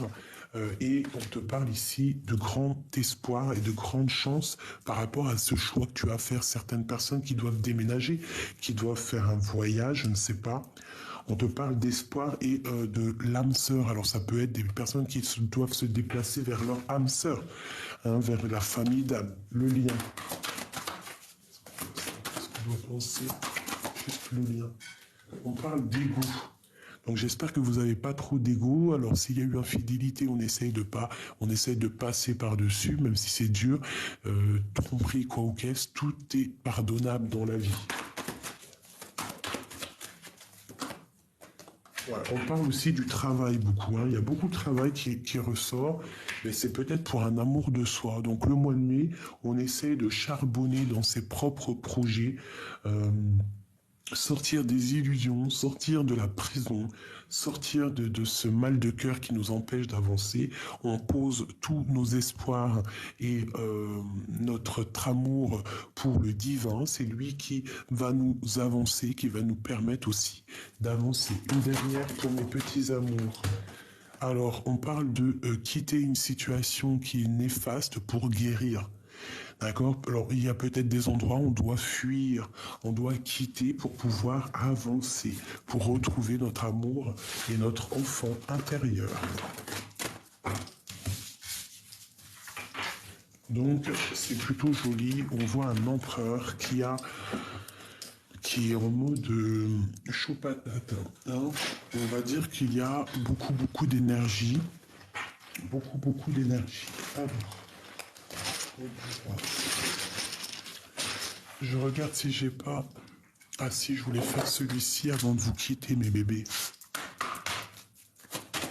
et on te parle ici de grand espoir et de grande chance par rapport à ce choix que tu vas faire. Certaines personnes qui doivent déménager, qui doivent faire un voyage, je ne sais pas. On te parle d'espoir et de l'âme sœur. Alors ça peut être des personnes qui doivent se déplacer vers leur âme sœur, hein, vers la famille d'âme, le lien. On doit penser juste le lien. On parle d'ego. Donc j'espère que vous n'avez pas trop d'ego. Alors s'il y a eu infidélité, on essaye de passer par-dessus, même si c'est dur. Tromperie, quoi ou qu'est-ce, tout est pardonnable dans la vie. Voilà. On parle aussi du travail beaucoup. Hein. Il y a beaucoup de travail qui ressort, mais c'est peut-être pour un amour de soi. Donc le mois de mai, on essaye de charbonner dans ses propres projets, sortir des illusions, sortir de la prison, sortir de ce mal de cœur qui nous empêche d'avancer. On pose tous nos espoirs et notre amour pour le divin. C'est lui qui va nous avancer, qui va nous permettre aussi d'avancer. Une dernière pour mes petits amours. Alors, on parle de quitter une situation qui est néfaste pour guérir. D'accord? Alors, il y a peut-être des endroits où on doit fuir, on doit quitter pour pouvoir avancer, pour retrouver notre amour et notre enfant intérieur. Donc, c'est plutôt joli. On voit un empereur qui est en mode chaud patate. Hein? On va dire qu'il y a beaucoup d'énergie. Beaucoup d'énergie. Alors. Je regarde si j'ai pas... Ah si, je voulais faire celui-ci avant de vous quitter, mes bébés.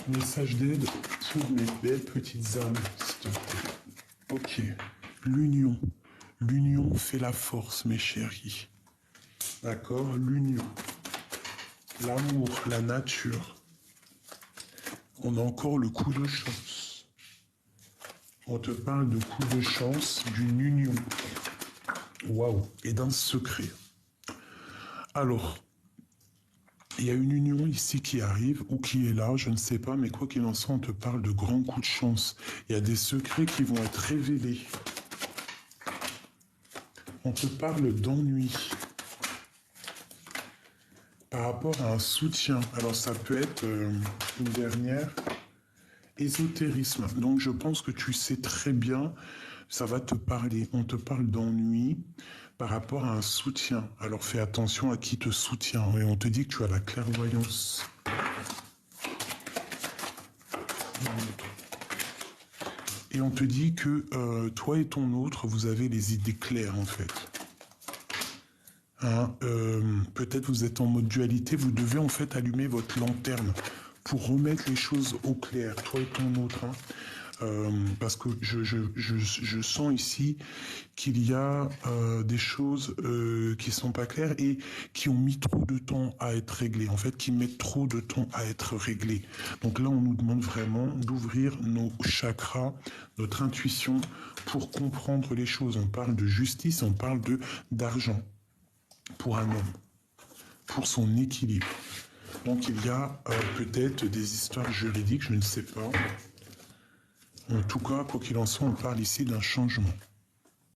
Message d'aide pour mes belles petites âmes, s'il te plaît. Ok. L'union. L'union fait la force, mes chéris. D'accord? L'union. L'amour, la nature. On a encore le coup de chance. On te parle de coup de chance, d'une union. Waouh, et d'un secret. Alors, il y a une union ici qui arrive ou qui est là, je ne sais pas, mais quoi qu'il en soit, on te parle de grands coups de chance. Il y a des secrets qui vont être révélés. On te parle d'ennui par rapport à un soutien. Alors ça peut être une dernière, ésotérisme. Donc je pense que tu sais très bien, ça va te parler. On te parle d'ennui par rapport à un soutien. Alors fais attention à qui te soutient. Et on te dit que tu as la clairvoyance. Et on te dit que toi et ton autre, vous avez les idées claires en fait. Hein, peut-être vous êtes en mode dualité, vous devez en fait allumer votre lanterne pour remettre les choses au clair, toi et ton autre. Hein. Parce que je sens ici qu'il y a des choses qui sont pas claires et qui ont mis trop de temps à être réglées, en fait, qui mettent trop de temps à être réglées. Donc là, on nous demande vraiment d'ouvrir nos chakras, notre intuition pour comprendre les choses. On parle de justice, on parle d'argent pour un homme, pour son équilibre. Donc il y a peut-être des histoires juridiques, je ne sais pas. En tout cas, quoi qu'il en soit, on parle ici d'un changement.